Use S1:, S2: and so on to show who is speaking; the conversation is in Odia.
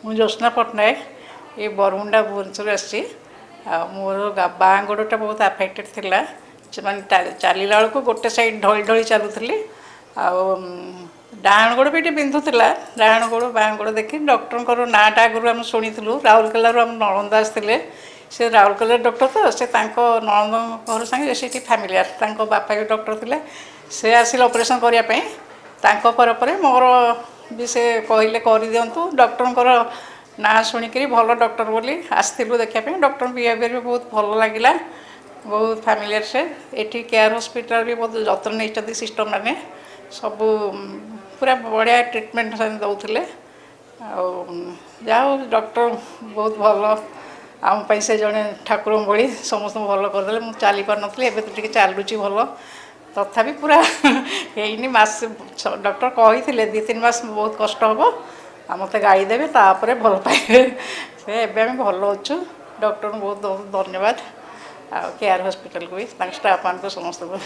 S1: ମୁଁ ଜ୍ୟୋତ୍ସ୍ନା ପଟ୍ଟନାୟକ ଏ ବରମୁଣ୍ଡା ଭୁବନେଶ୍ୱର ଆସିଛି। ଆଉ ମୋର ବାଁ ଗୋଡ଼ଟା ବହୁତ ଆଫେକ୍ଟେଡ଼ ଥିଲା। ସେମାନେ ଚାଲିଲା ବେଳକୁ ଗୋଟେ ସାଇଡ଼ ଢଳି ଢଳି ଚାଲୁଥିଲି। ଆଉ ଡାହାଣ ଗୋଡ଼ ବି ଟିକେ ବିନ୍ଧୁଥିଲା। ଡାହାଣ ଗୋଡ଼ ବାଁ ଗୋଡ଼ ଦେଖି ଡକ୍ଟରଙ୍କର ନାଁଟା ଆଗରୁ ଆମେ ଶୁଣିଥିଲୁ। ରାଉରକେଲାରୁ ଆମ ନଣନ୍ଦ ଆସିଥିଲେ। ସେ ରାଉରକେଲା ଡକ୍ଟର ତ ସେ ତାଙ୍କ ନଣନ୍ଦ ଘର ସାଙ୍ଗେ ସେଠି ଫ୍ୟାମିଲିଆର। ତାଙ୍କ ବାପା ବି ଡକ୍ଟର ଥିଲେ। ସେ ଆସିଲେ ଅପରେସନ୍ କରିବା ପାଇଁ। ତାଙ୍କ ପରେ ମୋର ବି ସେ କହିଲେ କରିଦିଅନ୍ତୁ। ଡକ୍ଟରଙ୍କର ନାଁ ଶୁଣିକିରି ଭଲ ଡକ୍ଟର ବୋଲି ଆସିଥିଲୁ ଦେଖିବା ପାଇଁ। ଡକ୍ଟରଙ୍କ ବିହେଭିଅର୍ ବି ବହୁତ ଭଲ ଲାଗିଲା। ବହୁତ ଫ୍ୟାମିଲିଆର ସେ। ଏଠି କେୟାର ହସ୍ପିଟାଲ ବି ବହୁତ ଯତ୍ନ ନେଇଛନ୍ତି ସିଷ୍ଟର ମାନେ। ସବୁ ପୁରା ବଢ଼ିଆ ଟ୍ରିଟମେଣ୍ଟ ସେମାନେ ଦେଉଥିଲେ। ଆଉ ଯାହା ହଉ ଡକ୍ଟର ବହୁତ ଭଲ। ଆମ ପାଇଁ ସେ ଜଣେ ଠାକୁରଙ୍କ ଭଳି ସମସ୍ତଙ୍କୁ ଭଲ କରିଦେଲେ। ମୁଁ ଚାଲି ପାରୁନଥିଲି, ଏବେ ତ ଟିକେ ଚାଲୁଛି ଭଲ। ତଥାପି ପୁରା ହେଇନି ମାସେ। ଡକ୍ଟର କହିଥିଲେ 2-3 ମାସ ବହୁତ କଷ୍ଟ ହେବ, ଆଉ ମୋତେ ଗାଳି ଦେବେ, ତାପରେ ଭଲ ପାଇବେ। ସେ ଏବେ ଆମେ ଭଲ ଅଛୁ। ଡକ୍ଟରଙ୍କୁ ବହୁତ ବହୁତ ଧନ୍ୟବାଦ। ଆଉ କେୟାର ହସ୍ପିଟାଲକୁ ବି ତାଙ୍କ ଷ୍ଟାଫ୍ ମାନଙ୍କୁ ସମସ୍ତଙ୍କୁ